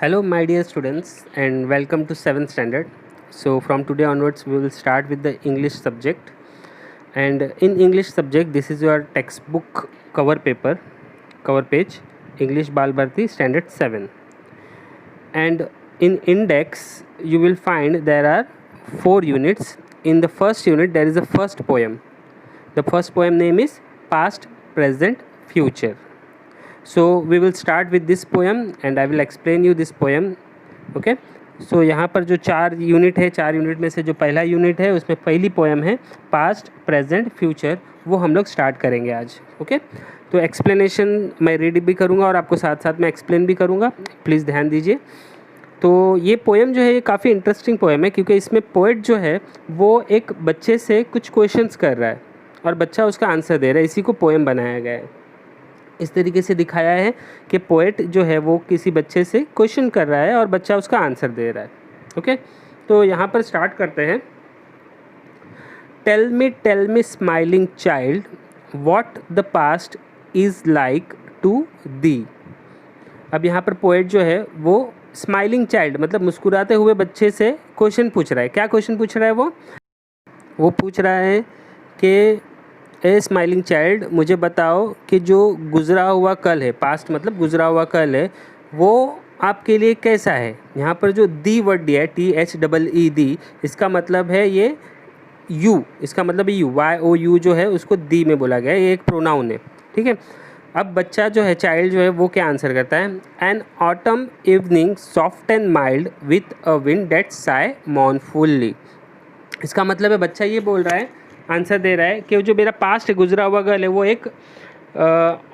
Hello, my dear students, and welcome to 7th standard. So, from today onwards, we will start with the English subject. And in English subject, this is your textbook cover page, English Bal Bharti Standard 7. And in index, you will find there are 4 units. In the first unit, there is a first poem. The first poem name is Past, Present, Future. So we will start with this poem and I will explain you this poem. Okay so यहाँ पर जो 4 unit है, 4 unit में से जो पहला unit है उसमें पहली पोएम है पास्ट, प्रेजेंट, फ्यूचर, वो हम लोग स्टार्ट करेंगे आज. ओके तो एक्सप्लेनेशन मैं रीड भी करूँगा और आपको साथ साथ मैं एक्सप्लेन भी करूँगा, प्लीज़ ध्यान दीजिए. तो ये पोएम जो है ये काफ़ी इंटरेस्टिंग पोएम है क्योंकि इसमें पोएट जो है वो एक बच्चे से कुछ क्वेश्चंस कर रहा है और बच्चा उसका आंसर दे रहा है. इसी को पोएम बनाया गया है. इस तरीके से दिखाया है कि पोएट जो है वो किसी बच्चे से क्वेश्चन कर रहा है और बच्चा उसका आंसर दे रहा है. ओके तो यहाँ पर स्टार्ट करते हैं. Tell me smiling child what the past is like to thee. अब यहाँ पर पोएट जो है वो स्माइलिंग चाइल्ड मतलब मुस्कुराते हुए बच्चे से क्वेश्चन पूछ रहा है. क्या क्वेश्चन पूछ रहा है? वो पूछ रहा है कि ए स्माइलिंग चाइल्ड, मुझे बताओ कि जो गुज़रा हुआ कल है, पास्ट मतलब गुज़रा हुआ कल है, वो आपके लिए कैसा है. यहाँ पर जो दी वर्ड दिया है THEE दी, इसका मतलब है ये यू, इसका मतलब है यू, YOU जो है उसको दी में बोला गया है, ये एक प्रोनाउन है. ठीक है. अब बच्चा जो है, चाइल्ड जो है वो क्या आंसर करता है? An autumn evening soft and mild with a wind that sighs mournfully. इसका मतलब है बच्चा ये बोल रहा है, आंसर दे रहा है कि जो मेरा पास्ट है, गुजरा हुआ कल है, वो एक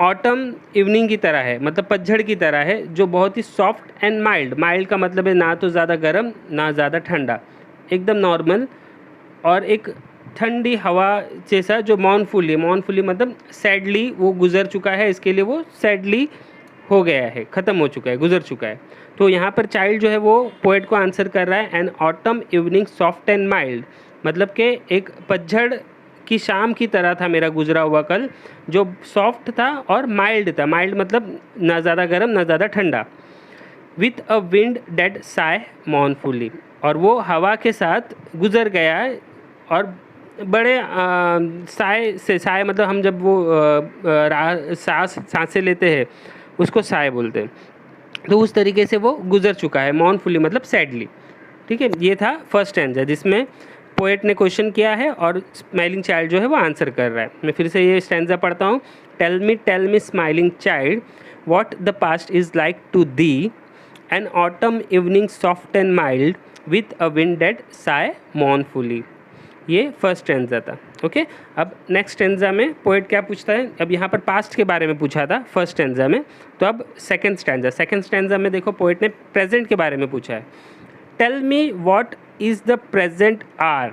ऑटम इवनिंग की तरह है, मतलब पतझड़ की तरह है, जो बहुत ही सॉफ्ट एंड माइल्ड. माइल्ड का मतलब है ना तो ज़्यादा गर्म ना ज़्यादा ठंडा, एकदम नॉर्मल, और एक ठंडी हवा जैसा जो मॉर्नफुली मतलब सैडली वो गुज़र चुका है, इसके लिए वो सैडली हो गया है, ख़त्म हो चुका है, गुज़र चुका है. तो यहाँ पर चाइल्ड जो है वो पोएट को आंसर कर रहा है an autumn evening soft and mild, मतलब कि एक पतझड़ की शाम की तरह था मेरा गुजरा हुआ कल, जो सॉफ्ट था और माइल्ड था. माइल्ड मतलब ना ज़्यादा गर्म ना ज़्यादा ठंडा. With a wind that sighs mournfully, और वो हवा के साथ गुजर गया है. और बड़े साय से, साय मतलब हम जब वो सांसें लेते हैं उसको साय बोलते हैं, तो उस तरीके से वो गुजर चुका है. मॉर्नफुली मतलब सैडली. ठीक है. ये था फर्स्ट स्टैंजा जिसमें पोएट ने क्वेश्चन किया है और स्माइलिंग चाइल्ड जो है वो आंसर कर रहा है. मैं फिर से ये स्टैंजा पढ़ता हूँ. Tell me smiling child what the past is like to thee, an autumn evening soft and mild with a wind that sighs mournfully. ये फर्स्ट स्टैंजा था. ओके अब नेक्स्ट स्टैंजा में पोएट क्या पूछता है? अब यहाँ पर पास्ट के बारे में पूछा था फर्स्ट स्टैंजा में, तो अब सेकंड स्टैंजा में देखो पोएट ने प्रेजेंट के बारे में पूछा है. Tell me what is the present are.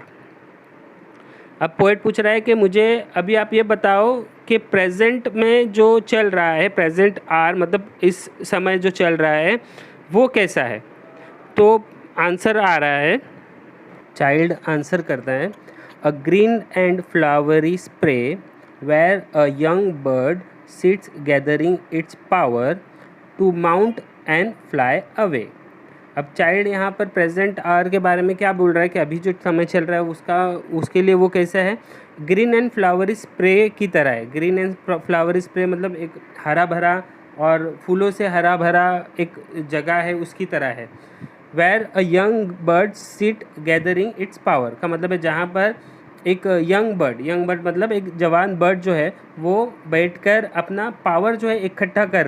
अब पोएट पूछ रहा है कि मुझे अभी आप ये बताओ कि प्रेजेंट में जो चल रहा है, प्रेजेंट आर मतलब इस समय जो चल रहा है वो कैसा है. तो आंसर आ रहा है, चाइल्ड आंसर करता है, a green and flowery spray where a young bird sits gathering its power to mount and fly away. अब चाइल्ड यहाँ पर प्रेजेंट आर के बारे में क्या बोल रहा है कि अभी जो समय चल रहा है उसके लिए वो कैसा है? ग्रीन एंड फ्लावरी स्प्रे की तरह है. ग्रीन एंड फ्लावरी स्प्रे मतलब एक हरा भरा और फूलों से हरा भरा एक जगह है, उसकी तरह है. Where a young bird sit gathering its power का मतलब है जहाँ पर एक यंग बर्ड मतलब एक जवान बर्ड जो है वो बैठकर अपना पावर जो है इकट्ठा कर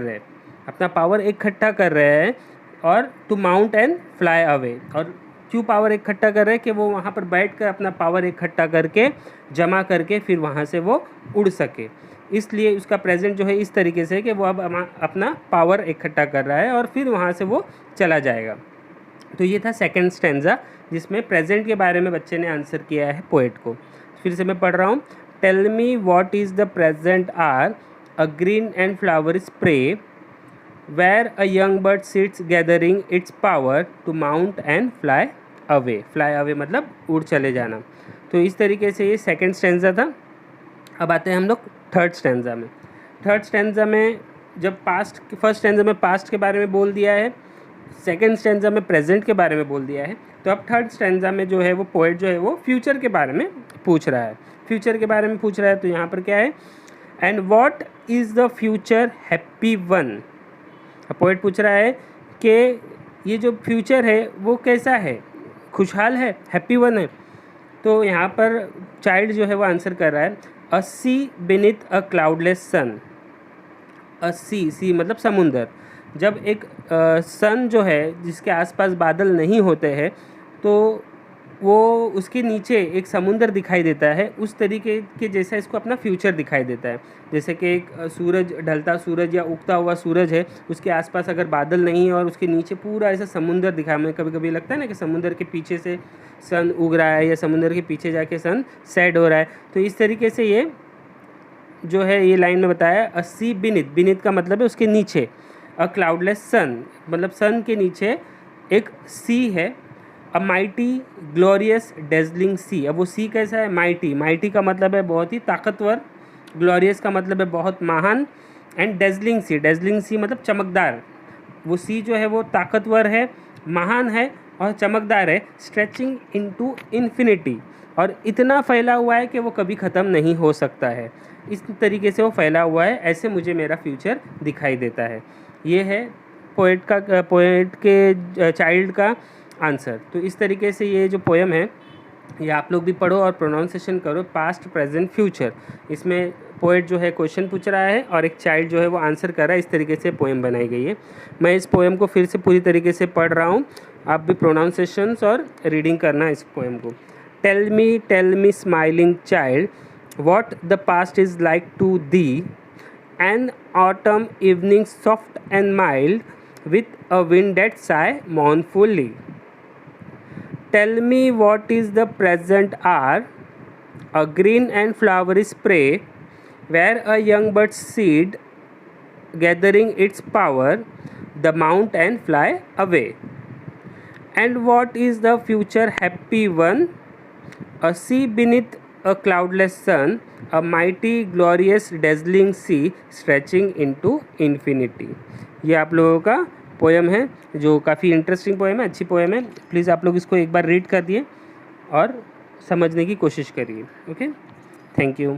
रहे हैं और to mount and fly away. और क्यों पावर इकट्ठा कर रहे हैं? कि वो वहाँ पर बैठकर अपना पावर इकट्ठा करके जमा करके फिर वहाँ से वो उड़ सके. इसलिए उसका प्रेजेंट जो है इस तरीके से कि वो अब अपना पावर इकट्ठा कर रहा है और फिर वहाँ से वो चला जाएगा. तो ये था सेकंड स्टैंजा जिसमें प्रेजेंट के बारे में बच्चे ने आंसर किया है पोएट को. फिर से मैं पढ़ रहा हूँ. Tell me what is the present are, a green and flower spray where a young bird sits gathering its power to mount and fly away. fly away मतलब उड़ चले जाना. तो इस तरीके से ये सेकंड स्टैंजा था. अब आते हैं हम लोग थर्ड स्टैंजा में. जब फर्स्ट स्टैंजा में पास्ट के बारे में बोल दिया है सेकेंड स्टैंजा में प्रेजेंट के बारे में बोल दिया है, तो अब थर्ड स्टैंजा में जो है वो पोएट जो है वो फ्यूचर के बारे में पूछ रहा है। फ्यूचर के बारे में पूछ रहा है, तो यहाँ पर क्या है, and what is the future happy one. Poet पूछ रहा है कि ये जो फ्यूचर है वो कैसा है, खुशहाल है, हैप्पी वन है। तो यहाँ पर चाइल्ड जो है वो आंसर कर रहा है, अ सी बीनीथ अ क्लाउडलेस सन। अ सी मतलब समुंदर। जब एक सन जो है जिसके आसपास बादल नहीं होते हैं, तो वो उसके नीचे एक समुंदर दिखाई देता है, उस तरीके के जैसा इसको अपना फ्यूचर दिखाई देता है। जैसे कि एक सूरज, ढलता सूरज या उगता हुआ सूरज है, उसके आसपास अगर बादल नहीं है और उसके नीचे पूरा ऐसा समुंदर दिखा, हमें कभी कभी लगता है ना कि समुंदर के पीछे से सन उग रहा है या समुंदर के पीछे जाके सन सेट हो रहा है। तो इस तरीके से ये जो है ये लाइन में बताया, अ सी बीनीथ, बीनीथ का मतलब है उसके नीचे, अ क्लाउडलेस सन मतलब सन के नीचे एक सी है, अ माइटी ग्लोरियस डेजलिंग सी। अब वो सी कैसा है, माइटी, माइटी का मतलब है बहुत ही ताकतवर, ग्लोरियस का मतलब है बहुत महान, एंड डेजलिंग सी, डेजलिंग सी मतलब चमकदार। वो सी जो है वो ताकतवर है, महान है और चमकदार है, स्ट्रेचिंग इनटू इन्फिनिटी, और इतना फैला हुआ है कि वो कभी ख़त्म नहीं हो सकता है। इस तरीके से वो फैला हुआ है, ऐसे मुझे मेरा फ्यूचर दिखाई देता है। ये है पोएट के चाइल्ड का आंसर। तो इस तरीके से ये जो पोएम है ये आप लोग भी पढ़ो और प्रोनाउंसिएशन करो, पास्ट प्रेजेंट फ्यूचर। इसमें पोएट जो है क्वेश्चन पूछ रहा है और एक चाइल्ड जो है वो आंसर कर रहा है। इस तरीके से पोएम बनाई गई है। मैं इस पोएम को फिर से पूरी तरीके से पढ़ रहा हूँ, आप भी प्रोनाउंसिएशंस और रीडिंग करना इस पोएम को। Tell me smiling child what the past is like to thee, an autumn evening soft and mild, with a wind that sigh mournfully. Tell me what is the present hour, a green and flowery spray, where a young bird's seed, gathering its power, the mount and fly away. And what is the future happy one, a sea beneath a cloudless sun, a mighty glorious dazzling sea stretching into infinity। ये आप लोगों का poem है जो काफ़ी interesting poem है, अच्छी poem है। प्लीज़ आप लोग इसको एक बार रीड कर दिए और समझने की कोशिश करिए। Okay, thank you.